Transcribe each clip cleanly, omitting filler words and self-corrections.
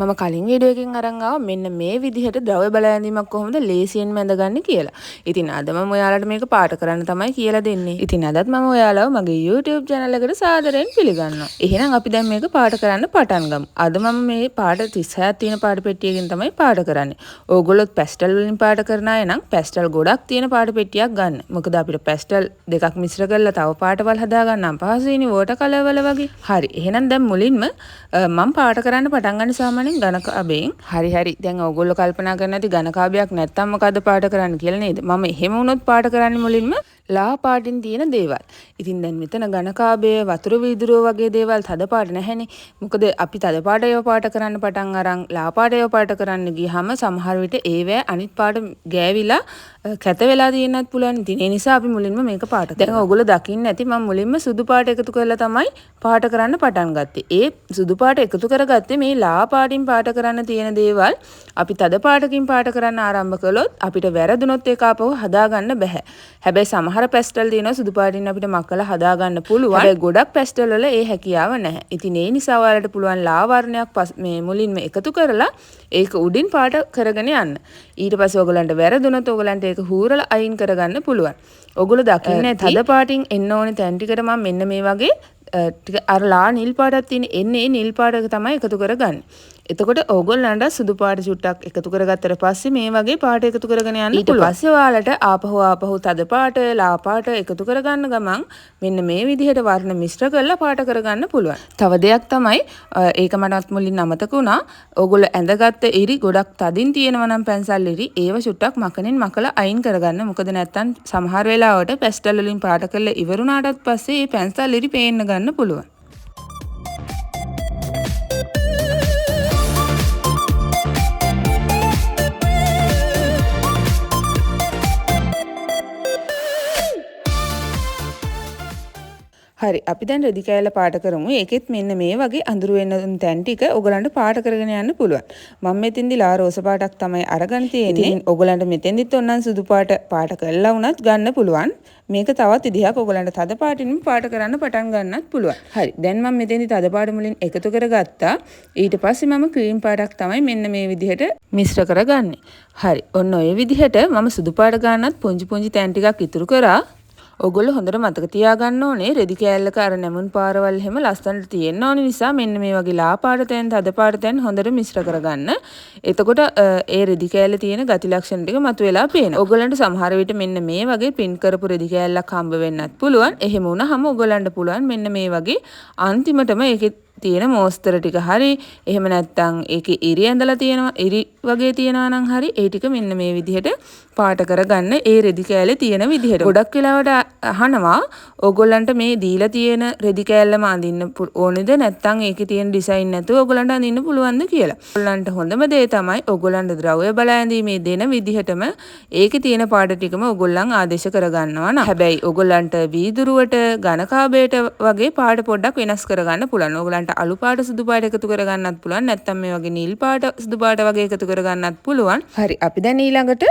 මම කලින් වීඩියෝ එකකින් අරන් ආවා මෙන්න මේ විදිහට ද්‍රව්‍ය බල ඇඳීමක් කොහොමද ලේසියෙන්ම ඇඳගන්නේ කියලා. ඉතින් අද මම ඔයාලට මේක පාට කරන්න තමයි කියලා දෙන්නේ. ඉතින් අදත් මම ඔයාලව මගේ YouTube channel එකට සාදරයෙන් පිළිගන්නවා. එහෙනම් අපි දැන් මේක පාට කරන්න පටන් ගමු. අද මම මේ පාට 36ක් තියෙන පාට පෙට්ටියකින් තමයි පාට කරන්නේ. ඕගොල්ලොත් පැස්ටල් වලින් පාට කරන අය නම් පැස්ටල් ගොඩක් තියෙන පාට පෙට්ටියක් ගන්න. මොකද අපිට පැස්ටල් දෙකක් මිශ්‍ර කරලා තව පාටවල් හදා ගන්න අපහසුයිනේ වෝටර් කලර් වල වගේ. හරි. එහෙනම් දැන් මුලින්ම මම පාට කරන්න පටන් ගන්න සාමාන්‍යයෙන් ඝනකාභයෙන්. හරි. දැන් ඕගොල්ලෝ කල්පනා කරන්නේ නැති ඝනකාභයක් නැත්තම් මොකද්ද පාට කරන්න කියලා නේද? මම එහෙම වුණොත් පාට කරන්නේ මුලින්ම ලා පාටින් තියෙන දේවල්. ඉතින් දැන් මෙතන ඝනකාභය, වතුර වීදුරුව වගේ දේවල් තද පාට නැහැනේ. මොකද අපි තද පාට ඒවා පාට කරන්න පටන් අරන් ලා පාට ඒවා පාට කරන්න ගියහම සමහර විට ඒවැ අනිත් පාට ගෑවිලා කැත වෙලා තියෙන්නත් පුළුවන්. ඉතින් ඒ නිසා අපි මුලින්ම මේක පාට කරනවා. දැන් ඕගොල්ලෝ දකින්න ඇති මම මුලින්ම සුදු පාට එකතු කරලා තමයි පාට කරන්න පටන් ගත්තේ. ඒ සුදු පාට එකතු කරගත්තේ මේ ලා පාටින් පාට කරන්න තියෙන දේවල් අපි තද පාටකින් පාට කරන්න ආරම්භ කළොත් අපිට වැරදුනොත් ඒක ආපහු හදාගන්න බෑ. හැබැයි සමහර පැස්ටල් තියෙනවා සුදු පාටින් අපිට මක්කලා හදාගන්න පුළුවන්. හැබැයි ගොඩක් පැස්ටල් වල ඒ හැකියාව නැහැ. ඉතින් ඒ නිසා ඔයාලට පුළුවන් ලා වර්ණයක් මේ මුලින්ම එකතු කරලා ඒක උඩින් පාට කරගෙන යන්න. ඊට පස්සේ ඔයගලන්ට වැරදුනොත් ඔයගලන්ට ඒක හූරලා අයින් කරගන්න පුළුවන්. ඔයගොල්ලෝ දකින්නේ තද පාටින් එන්න ඕනේ තැන් ටිකට මම මෙන්න මේ වගේ ටික අර ලා නිල් පාටක් තියෙන එන්නේ නිල් පාටක තමයි එකතු කරගන්නේ. එතකොට ඕගොල්ලන්ට සුදු පාට චුට්ටක් එකතු කරගත්තට පස්සේ මේ වගේ පාට එකතු කරගෙන යන්න පුළුවන්. ඊට පස්සේ ඔයාලට ආපහු තද පාට ලා පාට එකතු කරගන්න ගමන් මෙන්න මේ විදිහට වර්ණ මිශ්‍ර කරලා පාට කරගන්න පුළුවන්. තව දෙයක් තමයි ඒක මටත් මුලින් අමතක වුණා. ඕගොල්ලෝ ඇඳගත්ත ඉරි ගොඩක් තදින් තියෙනවා නම් පැන්සල් ඉරි ඒව චුට්ටක් මකෙන් මකලා අයින් කරගන්න. මොකද නැත්තම් සමහර වෙලාවට පැස්ටල් වලින් පාට කරලා ඉවරුණාටත් පස්සේ මේ පැන්සල් ඉරි පේන්න ගන්න පුළුවන්. හරි අපි දැන් රෙදි කෑල්ල පාට කරමු. ඒකෙත් මෙන්න මේ වගේ අඳුරු වෙන තැන් ටික ඔයගලන්ට පාට කරගෙන යන්න පුළුවන්. මම මෙතෙන්දි ලා රෝස පාටක් තමයි අරගෙන තියෙන්නේ. ඉතින් ඔයගලන්ට මෙතෙන්දිත් ඕනනම් සුදු පාට කරලා වුණත් ගන්න පුළුවන්. මේක තවත් විදිහක් ඔයගලන්ට තද පාටින්ම පාට කරන්න පටන් ගන්නත් පුළුවන්. හරි. දැන් මම මෙතෙන්දි තද පාට මුලින් එකතු කරගත්තා. ඊට පස්සේ මම ක්‍රීම් පාටක් තමයි මෙන්න මේ විදිහට මිශ්‍ර කරගන්නේ. හරි. ඔන්න ඔය විදිහට මම සුදු පාට ගන්නත් පුංචි තැන් ටිකක් ඉතුරු කරා. ඔයගොල්ලෝ හොඳට මතක තියාගන්න ඕනේ රෙදි කෑල්ලක අර නැමුන් පාරවල් එහෙම ලස්සනට තියෙන්න ඕන නිසා මෙන්න මේ වගේ ලා පාට තැන් තද පාට තැන් හොඳට මිශ්‍ර කරගන්න. එතකොට ඒ රෙදි කෑල්ලේ තියෙන ගති ලක්ෂණ ටික මතුවලා පේනවා. ඔයගොල්ලන්ට සමහර විට මෙන්න මේ වගේ පින් කරපු රෙදි කෑල්ලක් හම්බ වෙන්නත් පුළුවන්. එහෙම වුණාම ඔයගොල්ලන්ට පුළුවන් මෙන්න මේ වගේ අන්තිමටම ඒකේ තියෙන මෝස්තර ටික හරි එහෙම නැත්නම් ඒකේ ඉරි ඇඳලා තියෙනවා ඉරි වගේ තියනවා නම් හරි ඒ ටික මෙන්න මේ විදිහට පාට කරගන්න ඒ රෙදි කෑල්ලේ තියෙන විදිහට. ගොඩක් වෙලාවට අහනවා ඕගොල්ලන්ට මේ දීලා තියෙන රෙදි කෑල්ලම අඳින්න ඕනේද නැත්නම් ඒකේ තියෙන ඩිසයින් නැතුව ඕගොල්ලන්ට අඳින්න පුළුවන්ද කියලා. ඕගොල්ලන්ට හොඳම දේ තමයි ඕගොල්ලන්ට ද්‍රව්‍ය බල ඇඳීමේ දෙන විදිහටම ඒකේ තියෙන පාට ටිකම ඕගොල්ලන් ආදේශ කරගන්නවා නම්. හැබැයි ඕගොල්ලන්ට වීදුරුවට ඝනකාභයට වගේ පාට පොඩ්ඩක් වෙනස් කරගන්න පුළුවන්. ඕගොල්ලන්ට අලු පාට සුදු පාට එකතු කරගන්නත් පුළුවන්. නැත්නම් මේ වගේ නිල් පාට සුදු පාට වගේ එකතු කරගන්නත් පුළුවන්. හරි අපි දැන් ඊළඟට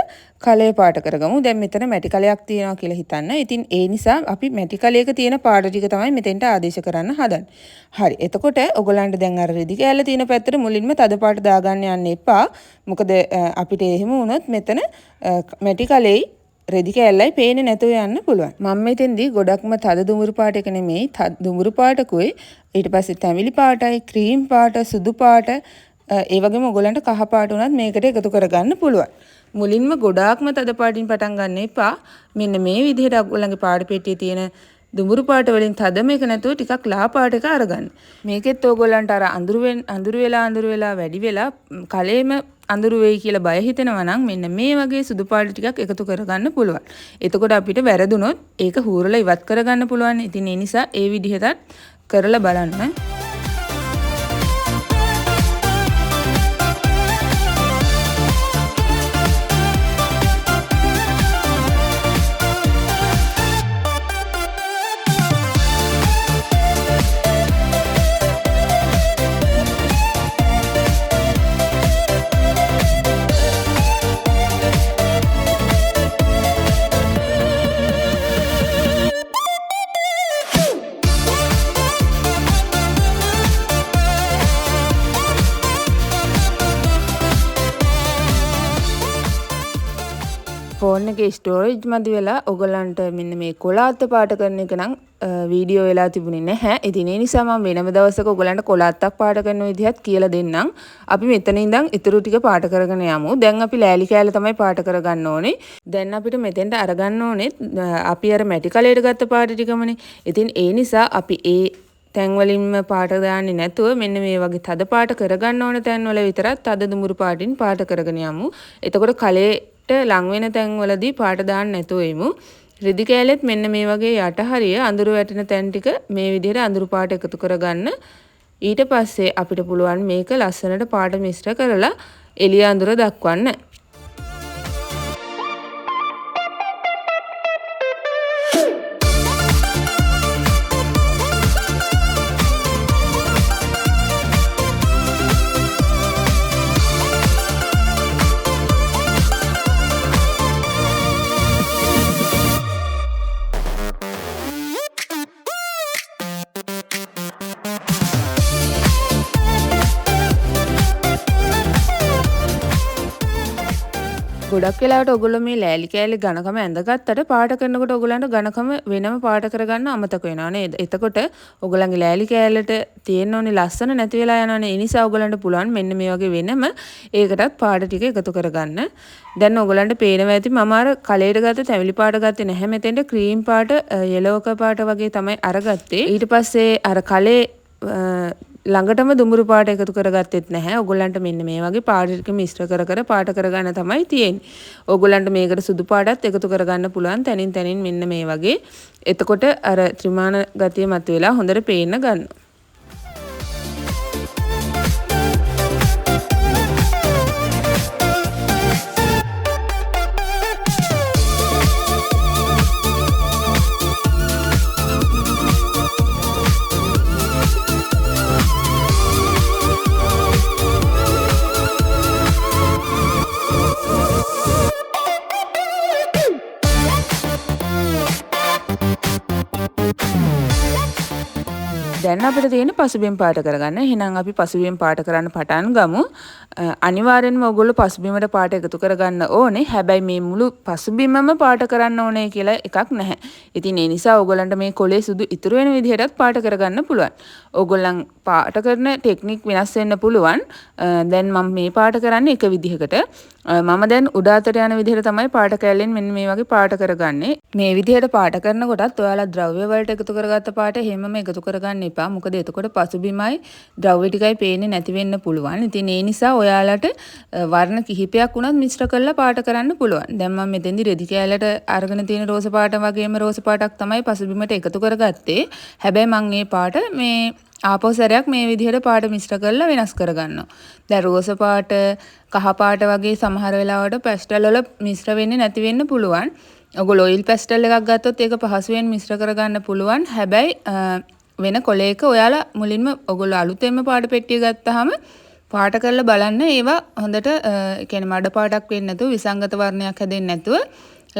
කලය පාට කරගමු. දැන් මෙතන මැටි කලයක් තියෙනවා කියලා හිතන්න. ඉතින් ඒ නිසා අපි මැටි කලයක තියෙන පාට ටික තමයි මෙතෙන්ට ආදේශ කරන්න හදන්නේ. හරි. එතකොට ඔයගොල්ලන්ට දැන් අර රෙදි කෑල්ල තියෙන පැත්තට මුලින්ම තද පාට දාගන්න යන්න එපා. මොකද අපිට එහෙම වුණොත් මෙතන මැටි කලෙයි රෙදි කෑල්ලයි පේන්නේ නැතුව යන්න පුළුවන්. මම මෙතෙන්දී ගොඩක්ම තද දුඹුරු පාට එක නෙමෙයි දුඹුරු පාටකුයි ඊට පස්සේ තැඹිලි පාටයි ක්‍රීම් පාට සුදු පාට ඒ වගේම ඔයගොල්ලන්ට කහ පාට උනත් මේකට එකතු කරගන්න පුළුවන්. මුලින්ම ගොඩාක්ම තද පාටින් පටන් ගන්න එපා. මෙන්න මේ විදිහට ඔයගොල්ලන්ගේ පාට පෙට්ටියේ තියෙන දුඹුරු පාට වලින් තදම එක නැතුව ටිකක් ලා පාට එක අරගන්න. මේකෙත් ඕගොල්ලන්ට අර අඳුරු වෙලා වැඩි වෙලා කලෙම අඳුරු වෙයි කියලා බය හිතෙනවා නම් මෙන්න මේ වගේ සුදු පාට ටිකක් එකතු කරගන්න පුළුවන්. එතකොට අපිට වැරදුනොත් ඒක හූරලා ඉවත් කරගන්න පුළුවන්. ඉතින් ඒ නිසා ඒ විදිහට කරලා බලන්න. ෆෝන් එකේ ස්ටෝරේජ් මදි වෙලා ඔයගලන්ට මෙන්න මේ කොලාත්ත පාට කරන එක නම් වීඩියෝ වෙලා තිබුණේ නැහැ. ඉතින් ඒ නිසා මම වෙනම දවසක ඔයගලන්ට කොලාත්තක් පාට කරන විදිහත් කියලා දෙන්නම්. අපි මෙතන ඉඳන් ඊටු ටික පාට කරගෙන යමු. දැන් අපි ලෑලි කෑල්ල තමයි පාට කරගන්න ඕනේ. දැන් අපිට මෙතෙන්ට අරගන්න ඕනේ අපි අර මැටි කලයට ගත්ත පාට ටිකමනේ. ඉතින් ඒ නිසා අපි ඒ තැන් වලින්ම පාට දාන්නේ නැතුව මෙන්න මේ වගේ තද පාට කරගන්න ඕන තැන් වල විතරක් තද දුමුරු පාටින් පාට කරගෙන යමු. එතකොට කලයට ලං වෙන තැන් වලදී පාට දාන්න නැතුව එමු. රිදි කෑල්ලෙත් මෙන්න මේ වගේ යට හරිය අඳුරු වැටෙන තැන් ටික මේ විදිහට අඳුරු පාට එකතු කරගන්න. ඊට පස්සේ අපිට පුළුවන් මේක ලස්සනට පාට මිශ්‍ර කරලා එළිය අඳුර දක්වන්න. ගොඩක් වෙලාවට ඔයගොල්ලෝ මේ ලෑලි කෑලි ඝනකම ඇඳගත්තට පාට කරනකොට ඔයගොල්ලන්ට ඝනකම වෙනම පාට කරගන්න අමතක වෙනවා නේද? එතකොට ඔයගොල්ලන්ගේ ලෑලි කෑල්ලට තියෙන්න ඕනේ ලස්සන නැති වෙලා යනවනේ. ඒ නිසා ඔයගොල්ලන්ට පුළුවන් මෙන්න මේ වගේ වෙනම ඒකටත් පාට ටික එකතු කරගන්න. දැන් ඔයගොල්ලන්ට පේනවා ඇති මම අර කලයට ගත්ත තැවිලි පාට ගත්තේ නැහැ. මෙතෙන්ට ක්‍රීම් පාට, යෙලෝක පාට වගේ තමයි අරගත්තේ. ඊට පස්සේ අර කලේ ළඟටම දුමුරු පාට එකතු කරගත්තෙත් නැහැ. ඔයගොල්ලන්ට මෙන්න මේ වගේ පාට ටික මිශ්‍ර කර කර පාට කරගන්න තමයි තියෙන්නේ. ඔයගොල්ලන්ට මේකට සුදු පාටත් එකතු කරගන්න පුළුවන් තනින් තනින් මෙන්න මේ වගේ. එතකොට අර ත්‍රිමාන ගතිය මතුවලා හොඳට පේන්න ගන්නවා. දැන් අපිට තියෙන පසුබිම් පාට කරගන්න. එහෙනම් අපි පසුබිම් පාට කරන්න පටන් ගමු. අනිවාර්යෙන්ම ඔයගොල්ලෝ පසුබිමට පාට එකතු කරගන්න ඕනේ. හැබැයි මේ මුළු පසුබිමම පාට කරන්න ඕනේ කියලා එකක් නැහැ. ඉතින් ඒ නිසා ඔයගොල්ලන්ට මේ කොලේ සුදු ඉතුරු වෙන විදිහටත් පාට කරගන්න පුළුවන්. ඔයගොල්ලන් පාට කරන ටෙක්නික් වෙනස් වෙන්න පුළුවන්. දැන් මම මේ පාට කරන්නේ එක විදිහකට. මම දැන් උඩ අතට යන විදිහට තමයි පාට කැල්ලෙන් මෙන්න මේ වගේ පාට කරගන්නේ. මේ විදිහට පාට කරනකොටත් ඔයාලා ද්‍රව්‍ය වලට එකතු කරගත්ත පාට හැමම එකතු කරගන්න එපා. මොකද එතකොට පසුබිමයි ද්‍රව්‍ය ටිකයි පේන්නේ නැති වෙන්න පුළුවන්. ඉතින් ඒ නිසා ඔයාලට වර්ණ කිහිපයක් උනත් මිශ්‍ර කරලා පාට කරන්න පුළුවන්. දැන් මම මෙතෙන්දි රෙදි කෑල්ලට අරගෙන තියෙන රෝස පාට වගේම රෝස පාටක් තමයි පසුබිමට එකතු කරගත්තේ. හැබැයි මම මේ පාට මේ ආපහු සැරයක් මේ විදිහට පාට මිශ්‍ර කරලා වෙනස් කරගන්නවා. දැන් රෝස පාට, කහ පාට වගේ සමහර වෙලාවට පැස්ටල් වල මිශ්‍ර වෙන්නේ නැති වෙන්න පුළුවන්. ඔයගොල්ලෝ ඔයිල් පැස්ටල් එකක් ගත්තොත් ඒක පහසුවෙන් මිශ්‍ර කරගන්න පුළුවන්. හැබැයි වෙන කොලයක ඔයාලා මුලින්ම ඔයගොල්ලෝ අලුතෙන්ම පාට පෙට්ටිය ගත්තාම පාට කරලා බලන්න ඒවා හොඳට කියන්නේ මඩ පාටක් වෙන්නේ නැතුව විසංගත වර්ණයක් හැදෙන්නේ නැතුව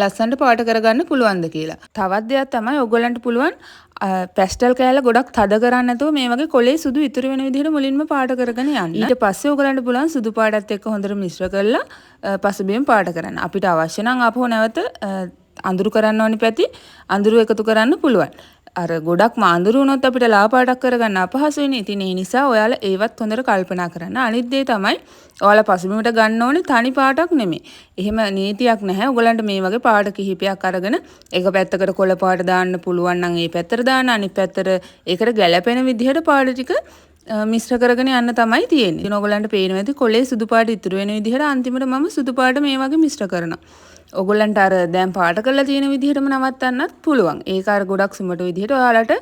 ලස්සනට පාට කරගන්න පුළුවන්ද කියලා. තවත් දෙයක් තමයි ඔයගොල්ලන්ට පුළුවන් පැස්ටල් කෑල්ල ගොඩක් තද කරන්නේ නැතුව මේ වගේ කොලේ සුදු ඉතුරු වෙන විදිහට මුලින්ම පාට කරගෙන යන්න. ඊට පස්සේ ඔයගොල්ලන්ට පුළුවන් සුදු පාටත් එක්ක හොඳට මිශ්‍ර කරලා පසුබිම පාට කරන්න. අපිට අවශ්‍ය නම් ආපහු නැවත අඳුරු කරන්න ඕනි පැති අඳුරු එකතු කරන්න පුළුවන්. අර ගොඩක්ම අඳුරු වුණොත් අපිට ලා පාටක් කරගන්න අපහසු වෙන්නේ. ඉතින් ඒ නිසා ඔයාලා ඒවත් හොඳට කල්පනා කරන්න. අනිත් දේ තමයි ඔයාලා පසුබිමට ගන්න ඕනේ තනි පාටක් නෙමෙයි. එහෙම නීතියක් නැහැ. ඔයගලන්ට මේ වගේ පාට කිහිපයක් අරගෙන එක පැත්තකට කොළ පාට දාන්න පුළුවන් නම් ඒ පැත්තට දාන්න, අනිත් පැත්තට ඒකට ගැළපෙන විදිහට පාට ටික මිශ්‍ර කරගෙන යන්න තමයි තියෙන්නේ. ඉතින් ඔයගලන්ට පේනවා ඇති කොලේ සුදු පාට ඉතුරු වෙන විදිහට අන්තිමට මම සුදු පාට මේ වගේ මිශ්‍ර කරනවා. ඔයගොල්ලන්ට අර දැන් පාට කරලා තියෙන විදිහටම නවත්තන්නත් පුළුවන්. ඒක අර ගොඩක් සුමට විදිහට ඔයාලට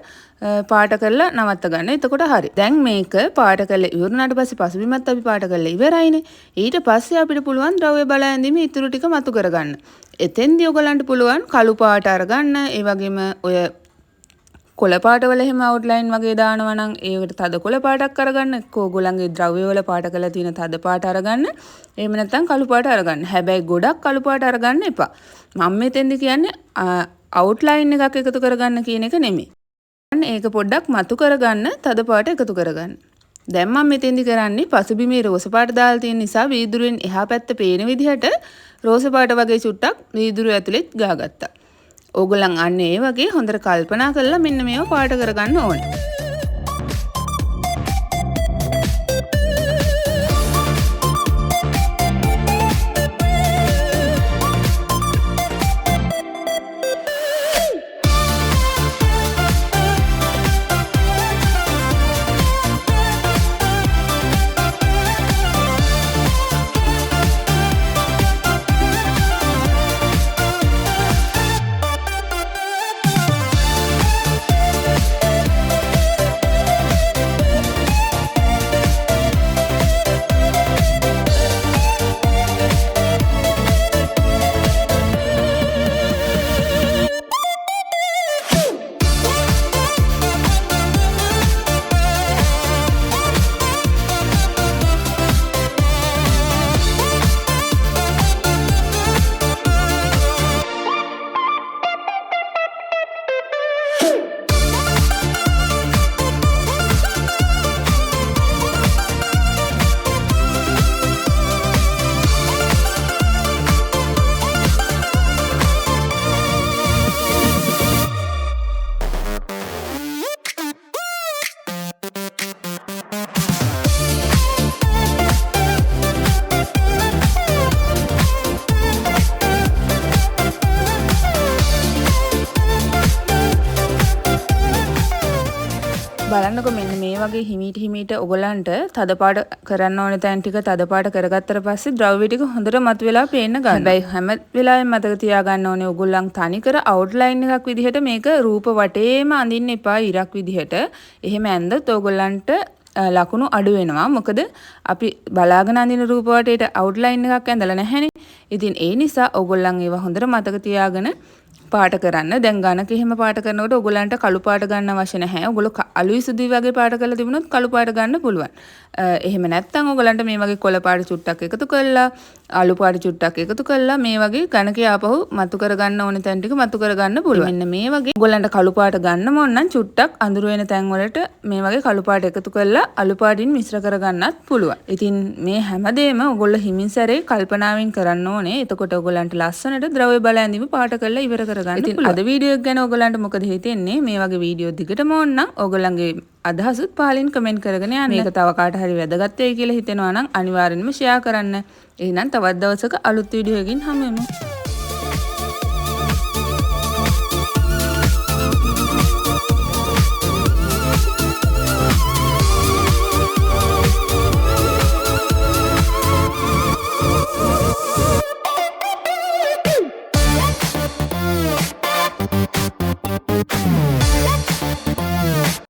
පාට කරලා නවත්ත ගන්න. එතකොට හරි. දැන් මේක පාට කරලා ඉවරනාට පස්සේ පසුබිමත් අපි පාට කරලා ඉවරයිනේ. ඊට පස්සේ අපිට පුළුවන් ද්‍රව්‍ය බල ඇඳීමේ ඉතුරු ටික මතු කරගන්න. එතෙන්දී ඔයගොල්ලන්ට පුළුවන් කළු පාට අරගන්න. ඒ වගේම ඔය කොළ පාටවල එහෙම අවුට්ලයින් වගේ දානවා නම් ඒකට තද කොළ පාටක් අරගන්න. ඕගොල්ලන්ගේ ද්‍රව්‍ය වල පාට කරලා තියෙන තද පාට අරගන්න. එහෙම නැත්නම් කළු පාට අරගන්න. හැබැයි ගොඩක් කළු පාට අරගන්න එපා. මම මෙතෙන්දි කියන්නේ අවුට්ලයින් එකක් එකතු කරගන්න කියන එක නෙමෙයි. ඒක පොඩ්ඩක් මතු කරගන්න තද පාට එකතු කරගන්න. දැන් මම මෙතෙන්දි කරන්නේ පසුබිමේ රෝස පාට දාලා තියෙන නිසා වීදුරුවෙන් එහා පැත්ත පේන විදිහට රෝස පාට වගේ චුට්ටක් වීදුරු ඇතුලෙත් ගාගත්තා. ඕගොල්ලන් අන්න ඒ වගේ හොඳට කල්පනා කරලා මෙන්න මේව පාට කරගන්න ඕනේ. බලන්නකො මෙන්න මේ වගේ හිමීට ඔයගලන්ට තදපාට කරන්න ඕන තැන් ටික තදපාට කරගත්තට පස්සේ ද්‍රව්‍ය ටික හොඳට මතුවලා පේන්න ගන්නවා. හැබැයි හැම වෙලාවෙම මතක තියාගන්න ඕනේ ඔයගොල්ලන් තනිකර අවුට්ලයින් එකක් විදිහට මේක රූප වටේම අඳින්න එපා ඉරක් විදිහට. එහෙම ඇඳත් ඔයගොල්ලන්ට ලකුණු අඩු වෙනවා. මොකද අපි බලාගෙන අඳින රූප වටේට අවුට්ලයින් එකක් ඇඳලා නැහැනේ. ඉතින් ඒ නිසා ඔයගොල්ලන් ඒවා හොඳට මතක තියාගෙන පාට කරන්න. දැන් ගණක එහෙම පාට කරනකොට ඔයගොල්ලන්ට කළු පාට ගන්න අවශ්‍ය නැහැ. ඔයගොල්ලෝ අලුයි සුදුයි වගේ පාට කරලා තිබුණොත් කළු පාට ගන්න පුළුවන්. එහෙම නැත්නම් ඔයගොල්ලන්ට මේ වගේ කොළ පාට චුට්ටක් එකතු කරලා අලු පාට චුට්ටක් එකතු කරලා මේ වගේ ගණකේ ආපහු මතු කරගන්න ඕන තැන් ටික මතු කරගන්න පුළුවන්. මෙන්න මේ වගේ ඔයගොල්ලන්ට කළු පාට ගන්න ඕන නම් චුට්ටක් අඳුර වෙන තැන් වලට මේ වගේ කළු පාට එකතු කරලා අලු පාටින් මිශ්‍ර කරගන්නත් පුළුවන්. ඉතින් මේ හැමදේම ඔයගොල්ලෝ හිමින් සැරේ කල්පනාවෙන් කරන්න ඕනේ. එතකොට ඔයගොල්ලන්ට ලස්සනට ද්‍රව්‍ය බල ඇඳීම පාට කරලා ඉවර කරගන්න පුළුවන්. අද වීඩියෝ එක ගැන ඔයගොල්ලන්ට මොකද හිතෙන්නේ? මේ වගේ වීඩියෝ දිගටම ඕන නම් ඔයගොල්ලන්ගේ අදහසුත් පහලින් කමෙන්ට් කරගෙන යන්න. මේක තව කාට හරි වැදගත් වෙයි කියලා හිතෙනවා නම් අනිවාර්යෙන්ම ෂෙයා කරන්න. එහෙනම් තවත් දවසක අලුත් වීඩියෝ එකකින් හමු වෙමු.